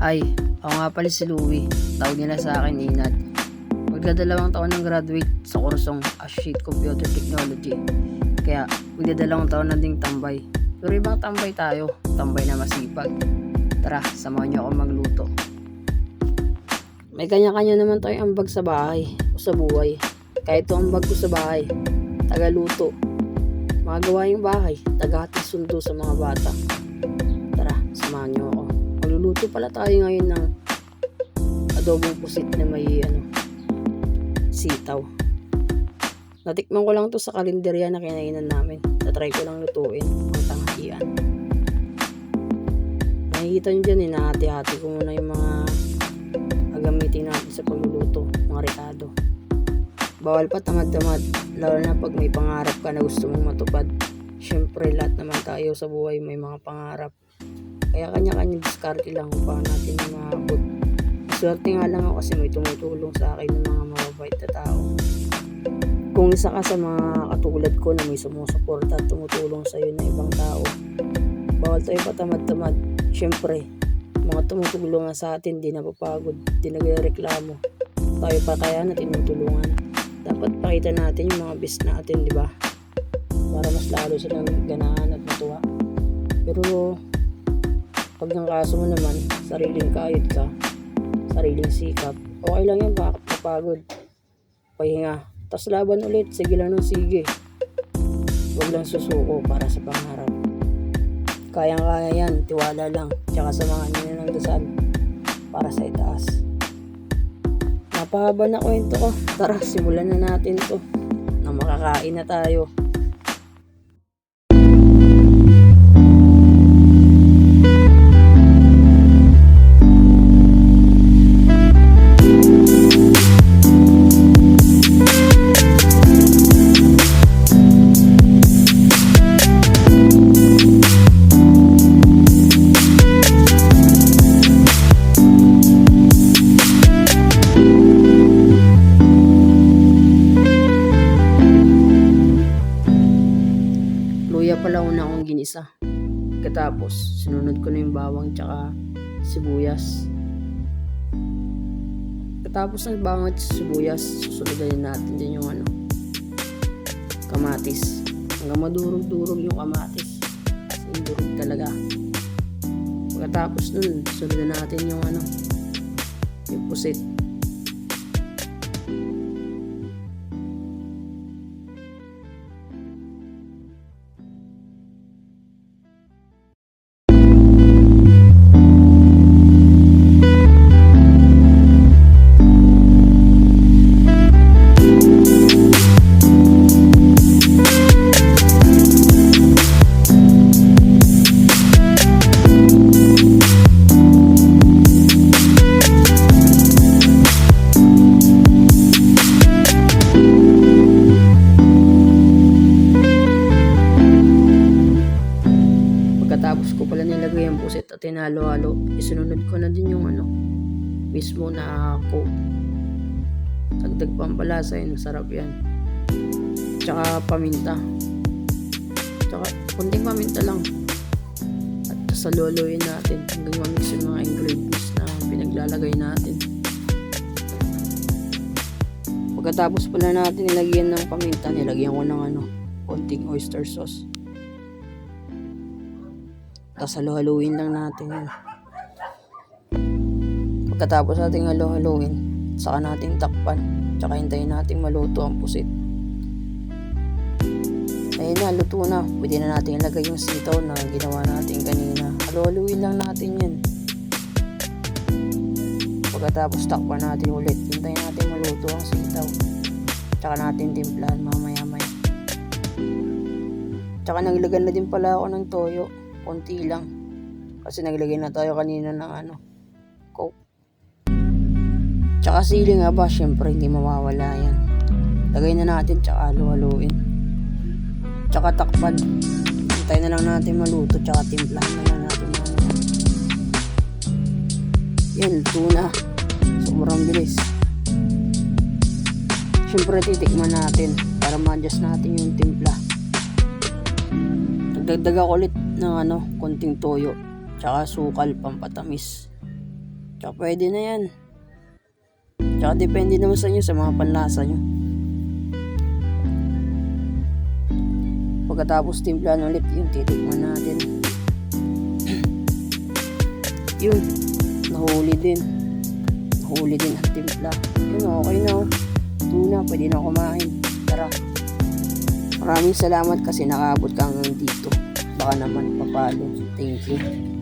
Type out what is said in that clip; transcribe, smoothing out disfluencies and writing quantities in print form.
Hi, ako nga pala si Louie. Tawag nila sa akin Inad. Magdadalawang taon ng graduate sa kursong Associate Computer Technology. Kaya magdadalawang taon na ding tambay. Pero ibang tambay tayo, tambay na masipag. Tara, samahan niyo ako magluto. May kanya-kanya naman tayong ambag sa bahay o sa buhay. Kaya ito ambag ko sa bahay, tagaluto. Mga gawaing bahay, tagahatid sundo sa mga bata. Tara, samahan niyo ako. Magluluto pala tayo ngayon ng adobong pusit na may sitaw. Natikman ko lang to sa kalenderya na kinainan namin. Natry ko lang lutuin ang tanghalian. Nakikita nyo dyan, nahati-hati ko muna yung mga gagamitin natin sa pagluluto, mga rekado. Bawal pa tamad-tamad, lalo na pag may pangarap ka na gusto mong matupad. Siyempre, lahat naman tayo sa buhay may mga pangarap. Kaya kanya-kanya diskarte lang kung paano natin yung maabot. Swerte nga lang ako kasi may tumutulong sa akin ng mga mababait na tao. Kung isa ka sa mga katulad ko na may sumusuporta at tumutulong sa iyo na ibang tao, bawal tayo patamad-tamad. Siyempre, mga tumutulong nga sa atin, di napapagod, di nagreklamo. Tayo pa kaya na tinutulungan. Dapat pakita natin yung mga best natin, di ba? Para mas lalo silang ganahan at matuwa. Pero pag ang kaso mo naman, sariling kayod ka, sariling sikap, okay lang yan, bakit mapagod? Pahinga, tas laban ulit, sige lang ng sige. Huwag lang susuko para sa pangarap. Kayang-kaya yan, tiwala lang, tsaka samahan nyo ng dasal para sa itaas. Napahaba na kwento ko, tara simulan na natin to, na makakain na tayo. Luya pala una akong ginisa. Katapos, sinunod ko na yung bawang tsaka sibuyas. Katapos ng bawang at sibuyas, susunodin natin din yung kamatis. Hanggang madurog-durog yung kamatis. Yung durog talaga. Pagkatapos nun, sunodin natin yung yung pusit. Pagkatapos ko pala nilagay ang pusit at tinalo-halo, isunod ko na din yung mismo na coke. Dagdag pampalasa yun, masarap yan. Tsaka paminta. Tsaka kunting paminta lang. At saluluin natin hanggang mamix yung mga ingredients na pinaglalagay natin. Pagkatapos pala natin nilagyan ng paminta, nilagyan ko ng konting oyster sauce. Tapos halo-haluin lang natin yan. Pagkatapos natin halo-haluin, saka natin takpan, tsaka hintayin natin maluto ang pusit. Ayun na, luto na. Pwede na natin ilagay yung sitaw na ginawa natin kanina. Halo-haluin lang natin yan. Pagkatapos takpan natin ulit, hintayin natin maluto ang sitaw. Tsaka natin timplahan mamaya-maya. Tsaka naglagay na din pala ako ng toyo. Konti lang. Kasi naglagay na tayo kanina ng coke. Tsaka sili nga ba, syempre hindi mawawala yan. Lagay na natin, tsaka halo-haluin. Tsaka takpan. Hintayin na lang natin maluto, tsaka timplahan na lang natin. Yan, luto na. Sobrang bilis. Syempre titikman natin para ma-adjust natin yung timpla. Dagdag ako ulit ng konting toyo tsaka sukal pampatamis. Tsaka pwede na yan. Tsaka depende naman sa inyo sa mga panlasa nyo. Pagkatapos timplahan ulit yung titikman natin. Yun, nahuli din ang timpla. Yun, okay na. Tuna, pwede na kumain. Tara. Maraming salamat kasi nakaabot ka hanggang dito. Baka naman papalo. Thank you.